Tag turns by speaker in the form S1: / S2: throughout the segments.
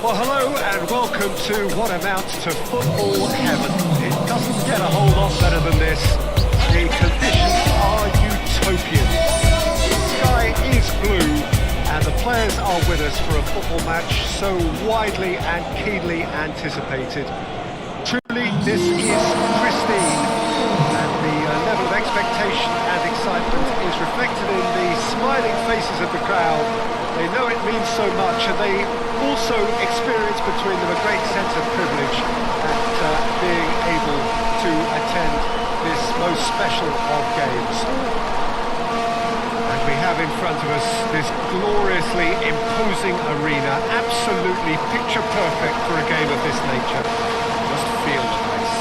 S1: Well, hello and welcome to what amounts to football heaven. It doesn't get a whole lot better than this. The conditions are utopian. The sky is blue and the players are with us for a football match so widely and keenly anticipated. Truly, this is pristine, and the level of expectation and excitement is reflected in the smiling faces of the crowd. They know it means so much, and they also experience between them a great sense of privilege at being able to attend this most special of games. And we have in front of us this gloriously imposing arena, absolutely picture perfect for a game of this nature. Just feel the place.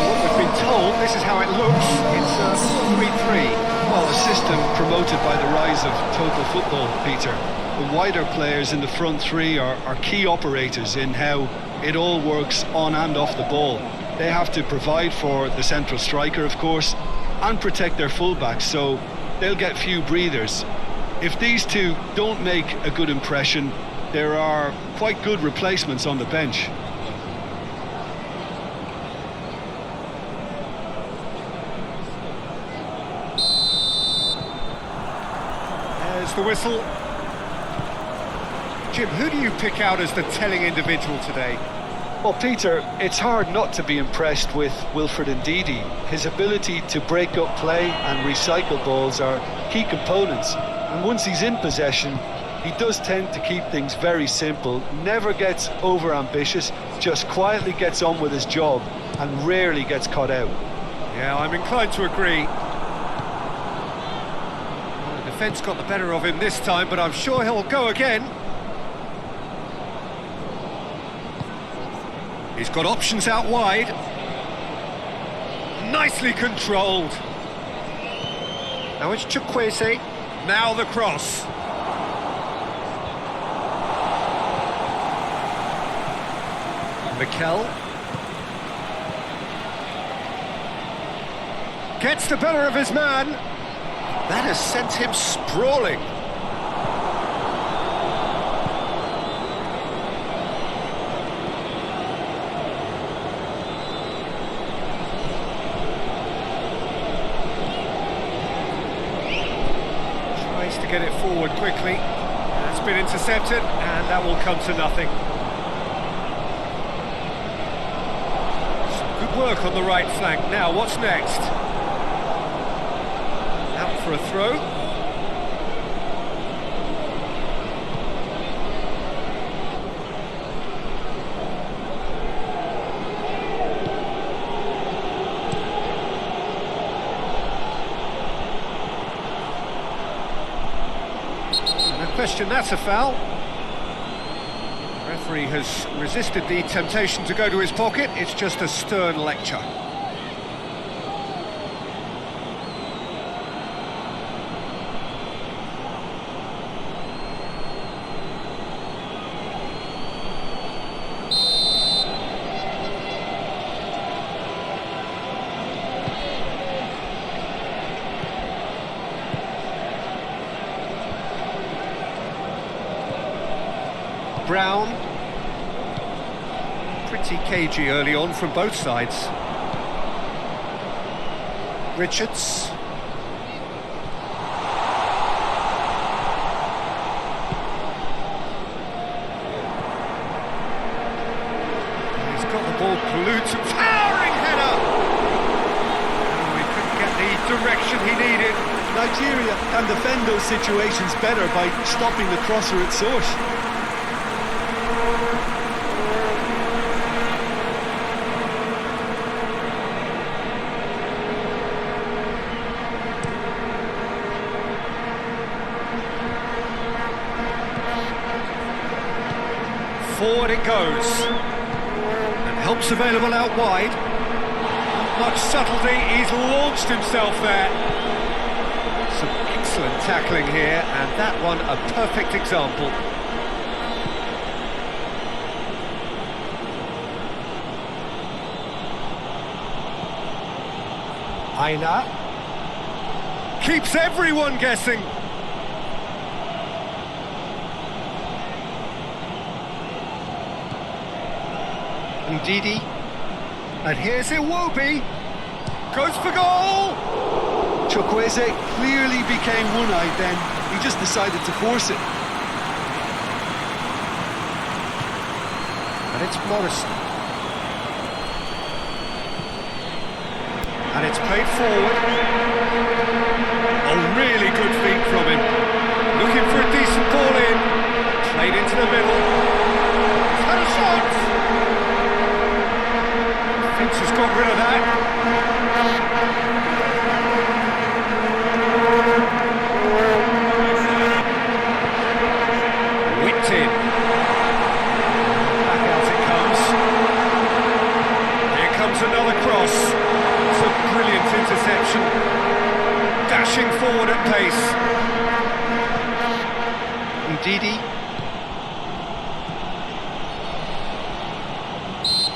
S1: What we've been told, this is how it looks. It's a 3-3.
S2: Well, a system promoted by the rise of total football, Peter. The wider players in the front three are key operators in how it all works on and off the ball. They have to provide for the central striker, of course, and protect their fullbacks, so they'll get few breathers. If these two don't make a good impression, there are quite good replacements on the bench.
S1: There's the whistle. Jim, who do you pick out as the telling individual today?
S2: Well, Peter, it's hard not to be impressed with Wilfred Ndidi. His ability to break up play and recycle balls are key components. And once he's in possession, he does tend to keep things very simple, never gets over-ambitious, just quietly gets on with his job and rarely gets caught out.
S1: Yeah, I'm inclined to agree. The defence got the better of him this time, but I'm sure he'll go again. He's got options out wide. Nicely controlled. Now it's Chukwueze. Now the cross. Mikel. Gets the better of his man. That has sent him sprawling. Tries to get it forward quickly. That's been intercepted, and that will come to nothing. Some good work on the right flank. Now, what's next? Out for a throw. No question, that's a foul. The referee has resisted the temptation to go to his pocket. It's just a stern lecture. Brown, pretty cagey early on from both sides. Richards. He's got the ball glued to towering header. Oh, he couldn't get the direction he needed.
S2: Nigeria can defend those situations better by stopping the crosser at source.
S1: Forward it goes, and help's available out wide. Not much subtlety, he's launched himself there. Some excellent tackling here, and that one a perfect example. Aina keeps everyone guessing. Ndidi. And here's Iwobi. Goes for goal!
S2: Chukwueze clearly became one-eyed then. He just decided to force it.
S1: And it's Morrison. And it's played forward. Oh, really good feet from him. Looking for a decent ball in. Played into the middle. He's had a shot! Finch has got rid of that. Whipped in. Back out it comes. Here comes another cross. It's a brilliant interception. Dashing forward at pace.
S2: Ndidi.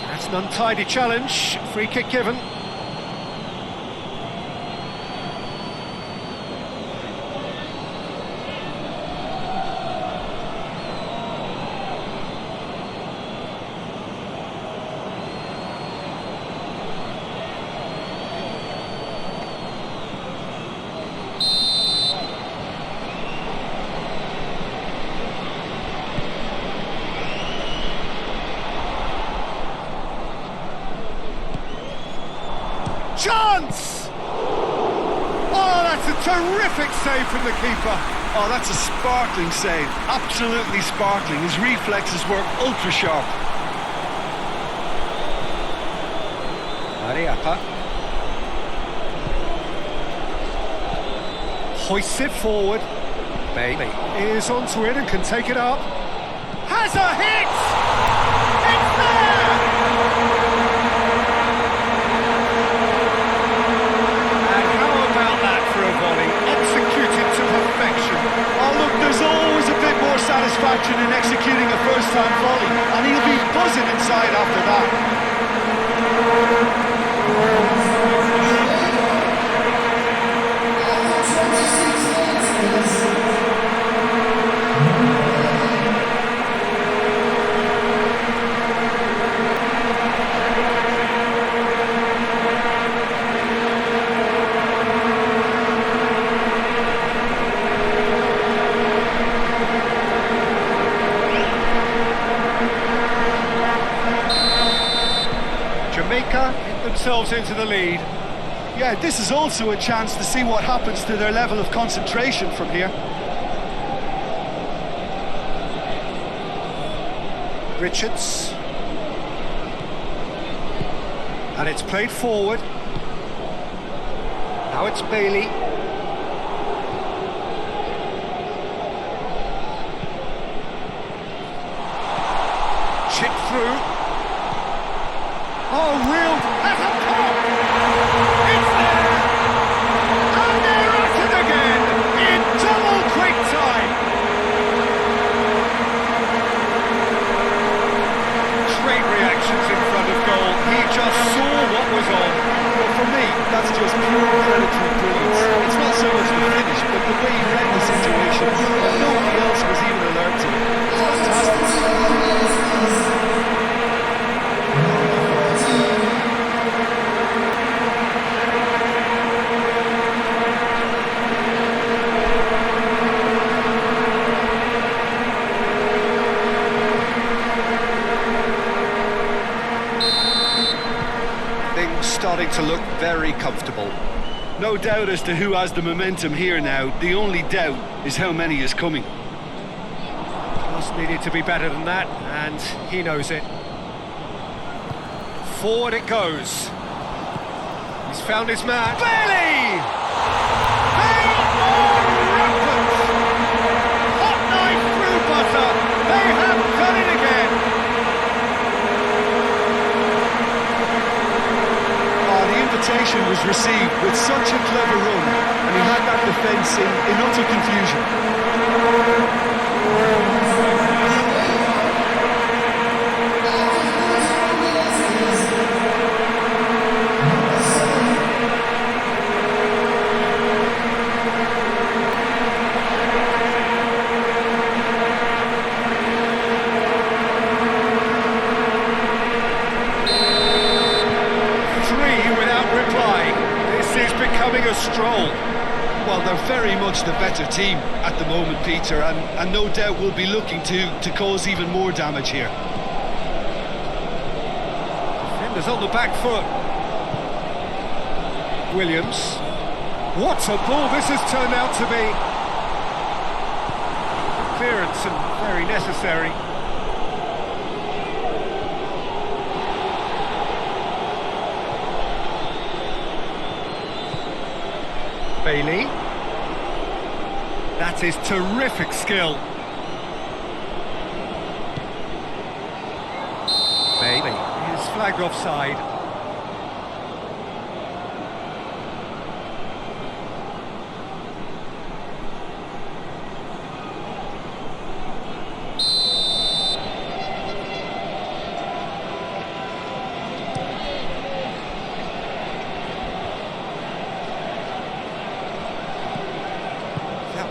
S1: That's an untidy challenge. Free kick given. Chance! Oh, that's a terrific save from the keeper.
S2: Oh, that's a sparkling save. Absolutely sparkling. His reflexes were ultra sharp.
S1: Ariapa. Hoists it forward. Bailey is onto it and can take it up. Has a hit! It's there! And how about that for a volley? Executed to perfection.
S2: Oh, look, there's always a bit more satisfaction in executing a first-time volley, and he'll be buzzing inside after that.
S1: Jamaica get themselves into the lead.
S2: Yeah, this is also a chance to see what happens to their level of concentration from here.
S1: Richards. And it's played forward. Now it's Bailey. Chip through. Oh, real. That's a pop! It's there! And they're at it again in double quick time. Great reactions in front of goal. He just saw what was on.
S2: Well, for me, that's just pure predatory brilliance. It's not so much the finish, but the way he read the situation. Nobody else was even alert to it. It's fantastic.
S1: Starting to look very comfortable.
S2: No doubt as to who has the momentum here now. The only doubt is how many is coming.
S1: Just needed to be better than that, and he knows it. Forward it goes. He's found his man. Bailey! They are rampant! Hot knife through butter. They have done it again.
S2: The invitation was received with such a clever run, and he had that defence in utter confusion.
S3: stroll.
S2: Well, they're very much the better team at the moment, Peter, and no doubt will be looking to cause even more damage here.
S3: Defenders on the back foot. Williams. What a ball this has turned out to be. Clearance and very necessary. Bailey. That is terrific skill. Bailey is flagged offside.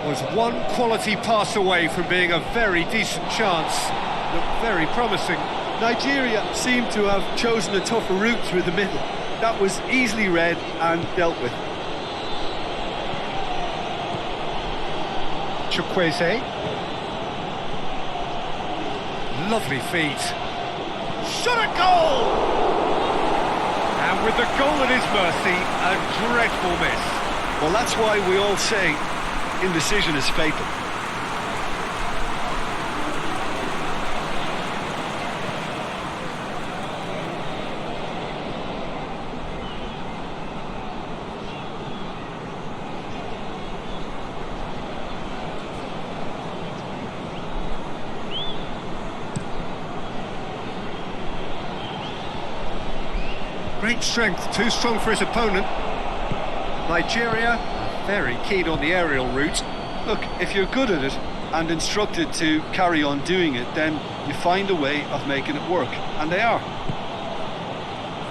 S3: Was one quality pass away from being a very decent chance. Looked very promising.
S2: Nigeria seemed to have chosen a tougher route through the middle. That was easily read and dealt with.
S3: Chukwueze. Lovely feet. Shot at goal! And with the goal at his mercy, a dreadful miss.
S2: Well, that's why we all say indecision is fatal.
S3: Great strength, too strong for his opponent. Nigeria very keen on the aerial route.
S2: Look, if you're good at it and instructed to carry on doing it, then you find a way of making it work, and they are.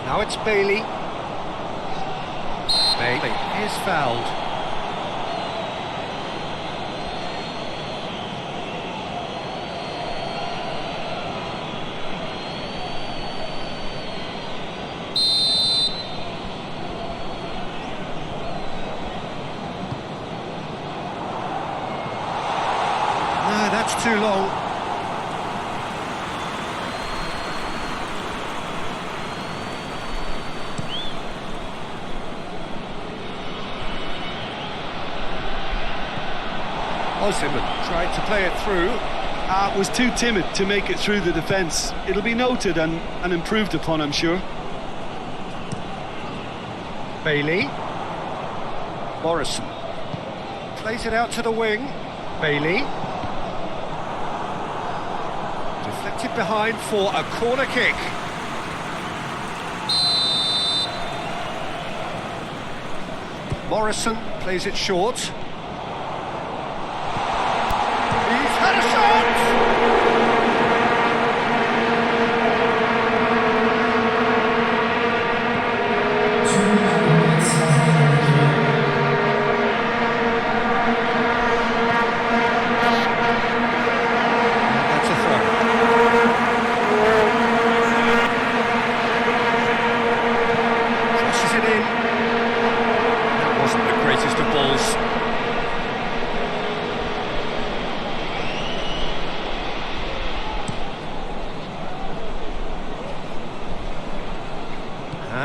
S3: Now it's Bailey. Bailey is fouled. That's too long. Osimhen tried to play it through.
S2: Was too timid to make it through the defence. It'll be noted and improved upon, I'm sure.
S3: Bailey. Morrison. Plays it out to the wing. Bailey. Deflected behind for a corner kick. Morrison plays it short. He's had a shot!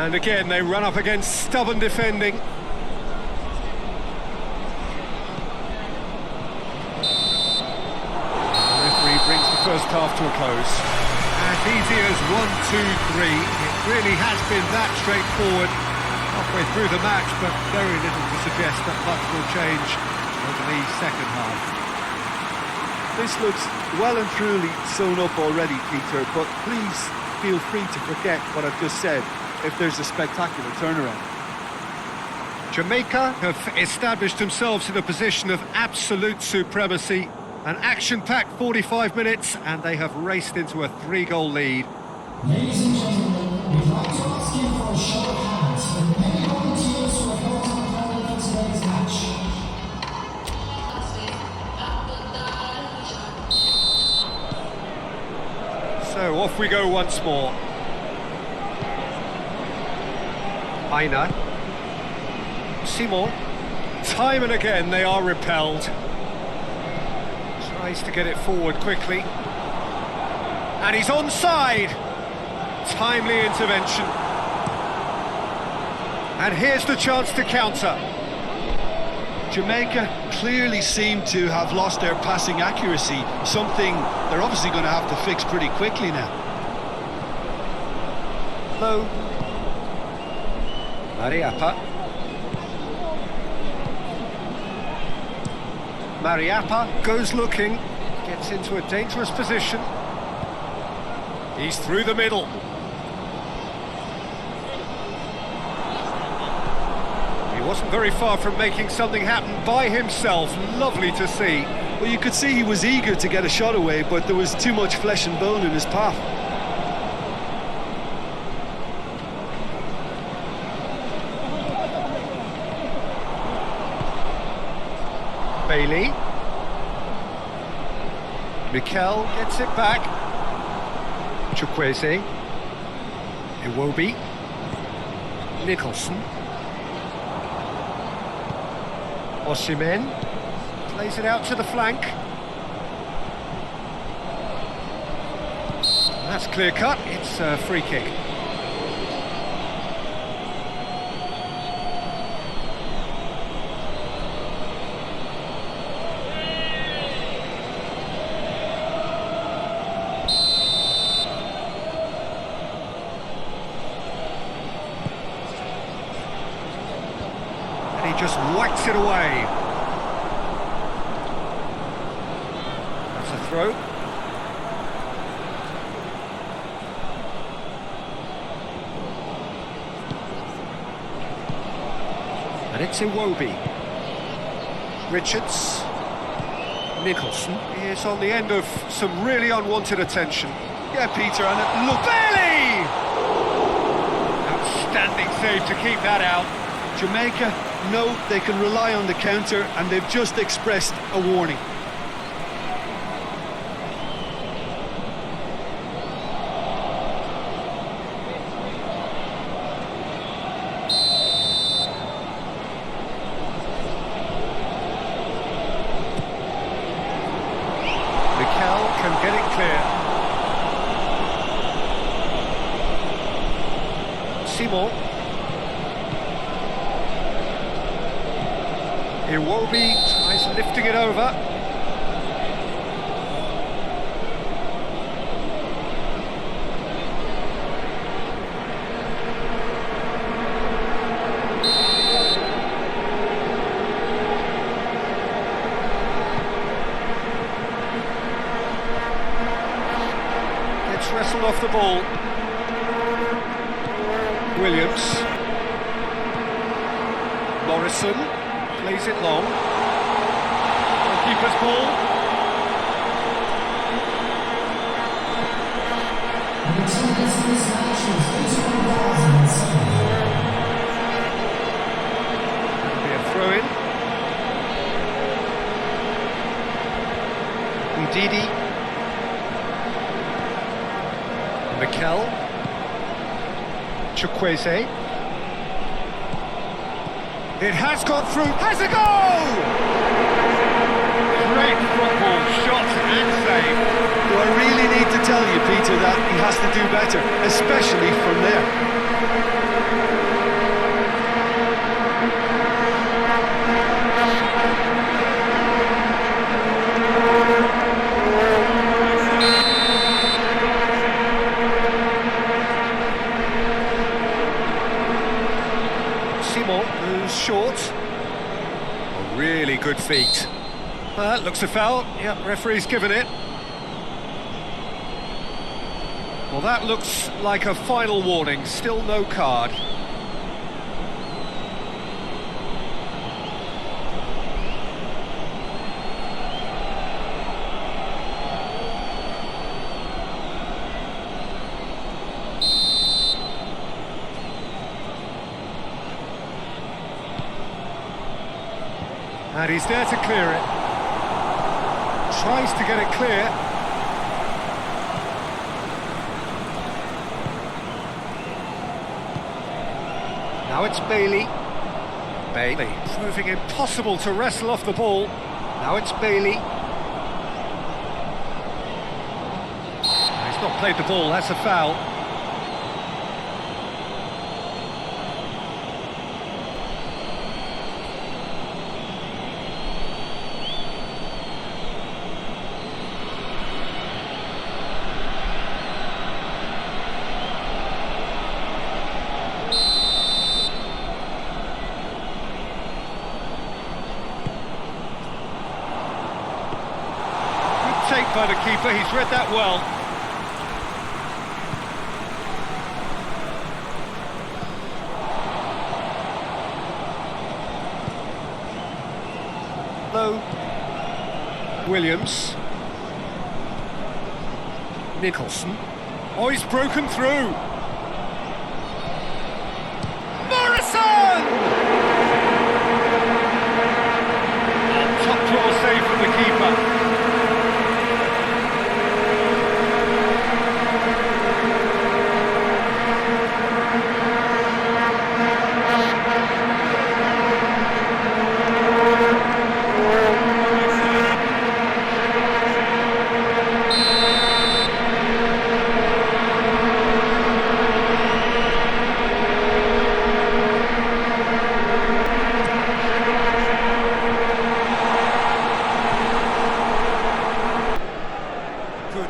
S3: And again, they run up against stubborn defending. The referee brings the first half to a close. As easy as 1, 2, 3. It really has been that straightforward. Halfway through the match, but very little to suggest that much will change over the second half.
S2: This looks well and truly sewn up already, Peter, but please feel free to forget what I've just said if there's a spectacular turnaround.
S3: Jamaica have established themselves in a position of absolute supremacy. An action-packed 45 minutes, and they have raced into a 3-goal lead.
S4: Ladies and gentlemen, we'd like to ask you for a show of hands for the many volunteers who have helped unfold for today's match.
S3: So off we go once more. Aina. Simon. Time and again they are repelled. Tries to get it forward quickly. And he's onside. Timely intervention. And here's the chance to counter.
S2: Jamaica clearly seem to have lost their passing accuracy, something they're obviously going to have to fix pretty quickly now.
S3: Low. Mariappa. Mariappa goes looking, gets into a dangerous position. He's through the middle. He wasn't very far from making something happen by himself. Lovely to see.
S2: Well, you could see he was eager to get a shot away, but there was too much flesh and bone in his path.
S3: Bailey. Mikel gets it back. Chukwueze. Iwobi. Nicholson. Osimhen. Plays it out to the flank. That's clear cut. It's a free kick. Just whacks it away. That's a throw. And it's Iwobi. Richards. Nicholson. He is on the end of some really unwanted attention.
S2: Yeah, Peter, and it looked...
S3: Bailey! Outstanding save to keep that out.
S2: Jamaica know they can rely on the counter, and they've just expressed a warning.
S3: Mikel can get it clear. Simon. Iwobi tries lifting it over. Gets wrestled off the ball. Williams. Morrison. Plays it long. Keeper's ball. That'll be a throw-in. Ndidi. Mikel. Chukwueze. It has got through, has a goal! Great football, shot and save.
S2: Do I really need to tell you, Peter, that he has to do better, especially from there?
S3: Simon moves short. A really good feat. That looks a foul. Yep, referee's given it. Well, that looks like a final warning. Still no card. And he's there to clear it. Tries to get it clear. Now it's Bailey. Bailey, proving impossible to wrestle off the ball. Now it's Bailey. He's not played the ball, that's a foul. Take by the keeper, he's read that well. Low. Williams. Nicholson. Oh, he's broken through. Morrison! Oh, top draw save from the keeper.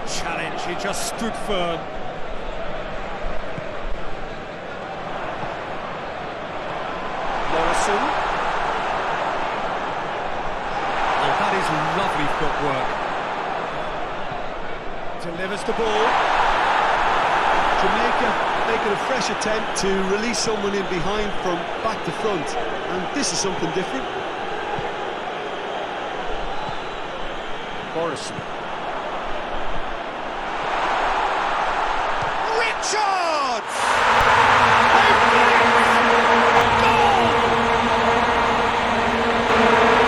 S3: Challenge, he just stood firm. Morrison. Oh, that is lovely footwork. Delivers the ball.
S2: Jamaica making a fresh attempt to release someone in behind from back to front, and this is something different.
S3: Morrison. Richards! Goal!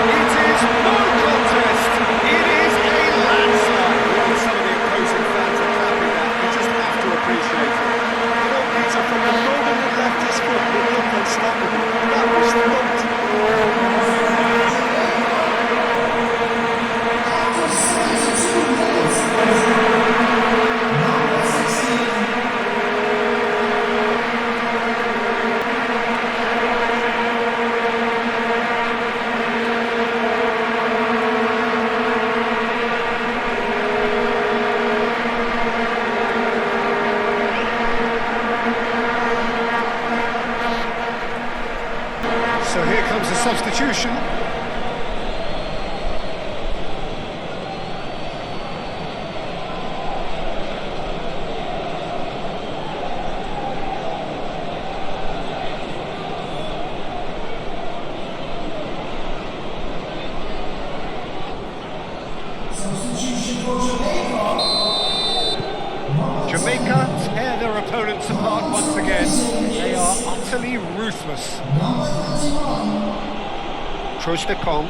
S3: It is no contest. It is a landslide. Well, some of the opposing fans are clapping that. You just have to appreciate it.
S2: You know, Peter, from the moment he left his foot, it looked unstoppable. That was thumped.
S3: So here comes a substitution.
S4: Substitution for Jamaica.
S3: Jamaica tear their opponents apart once again. They are utterly ruthless.
S4: Number 21.
S3: Trostekong.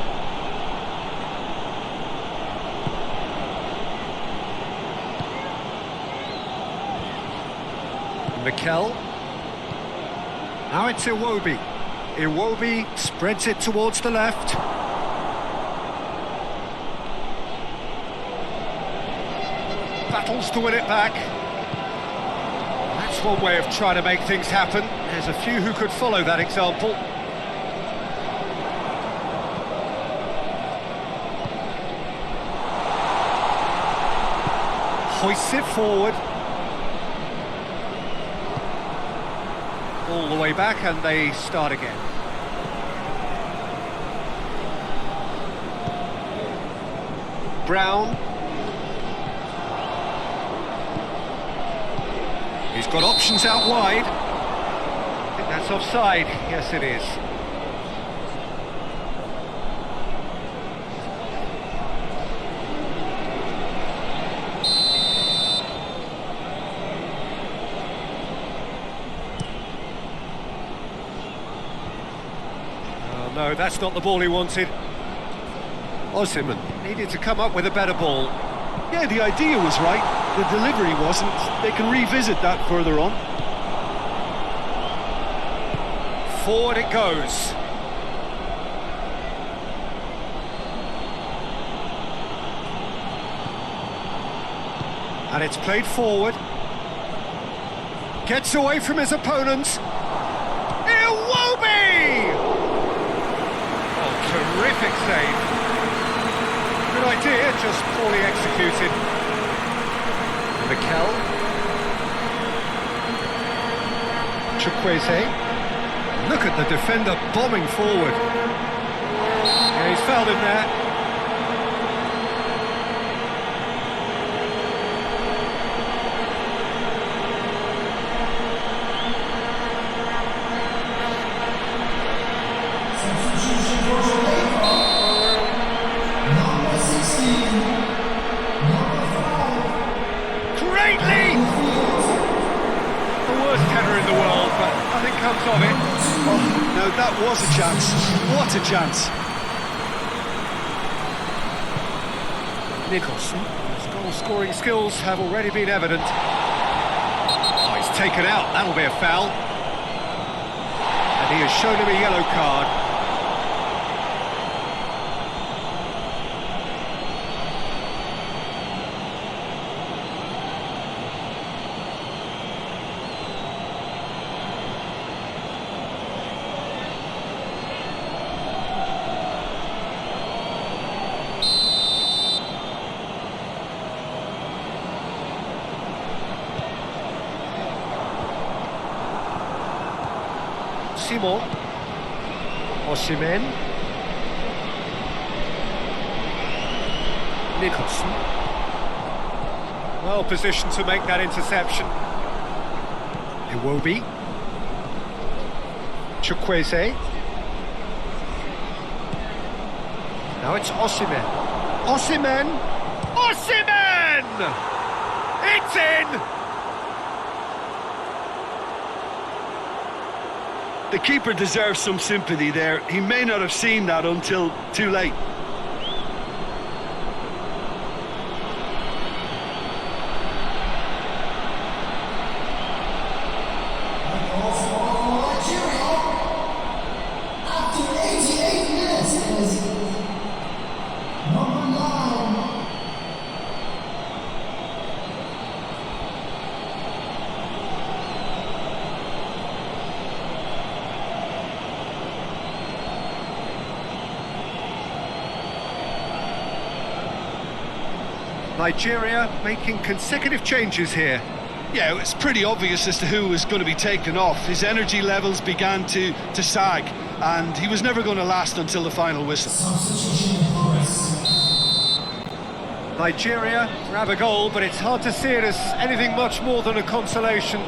S3: Mikel. Now it's Iwobi. Iwobi spreads it towards the left. Battles to win it back. That's one way of trying to make things happen. There's a few who could follow that example. Hoists it forward. All the way back and they start again. Brown. He's got options out wide. I think that's offside. Yes, it is. Oh, no, that's not the ball he wanted. Osimhen needed to come up with a better ball.
S2: Yeah, the idea was right, the delivery wasn't. They can revisit that further on.
S3: Forward it goes. And it's played forward. Gets away from his opponents. Iwobi! Oh, terrific save. Good idea, just poorly executed. Mikel. Chukwueze. Look at the defender bombing forward. Yeah, he's fouled him there.
S4: Substitution for Jamaica. Number 16. Number 5.
S3: Great lead! The worst header in the world, but nothing comes of it.
S2: Oh, no, that was a chance. What a chance.
S3: Nicholson, his goal-scoring skills have already been evident. Oh, he's taken out, that'll be a foul. And he has shown him a yellow card. Simon, Osimhen, Nicholson, well positioned to make that interception. Iwobi, Chukwueze, now it's Osimhen, Osimhen! It's in!
S2: The keeper deserves some sympathy there. He may not have seen that until too late.
S4: After 88 minutes is number 9.
S3: Nigeria making consecutive changes here.
S2: Yeah, it's pretty obvious as to who was going to be taken off. His energy levels began to sag, and he was never going to last until the final whistle.
S4: Substitution in progress.
S3: Nigeria grab a goal, but it's hard to see it as anything much more than a consolation.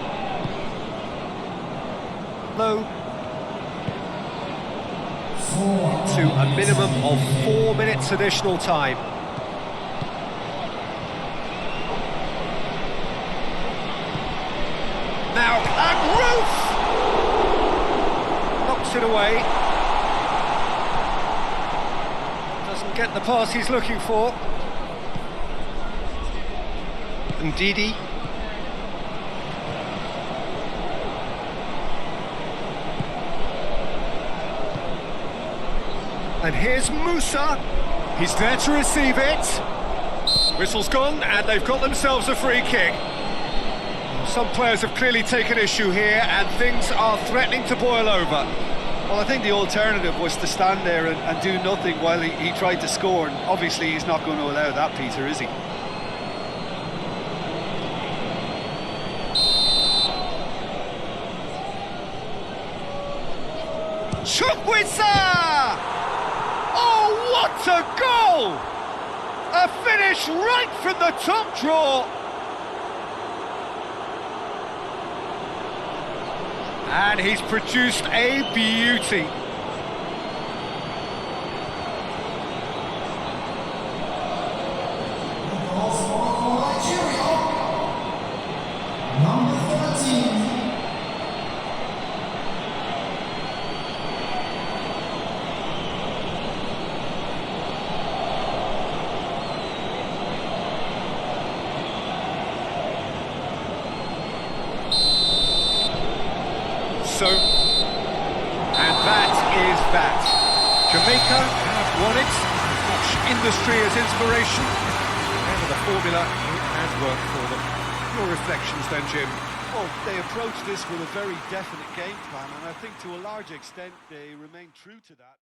S3: Low. To a minimum of 4 minutes additional time. Now, and Roof! Knocks it away. Doesn't get the pass he's looking for. Ndidi. And here's Musa. He's there to receive it. Whistle's gone, and they've got themselves a free kick. Some players have clearly taken issue here, and things are threatening to boil over.
S2: Well, I think the alternative was to stand there and do nothing while he tried to score, and obviously he's not going to allow that, Peter, is he?
S3: Chukwueze! Oh, what a goal! A finish right from the top draw. And he's produced a beauty.
S4: Goal scorer for Nigeria. Number 13.
S3: And that is that. Jamaica have won it, as much industry as inspiration. Whatever the formula, it has work for them. Your reflections then, Jim?
S2: Well, they approached this with a very definite game plan, and I think to a large extent they remain true to that.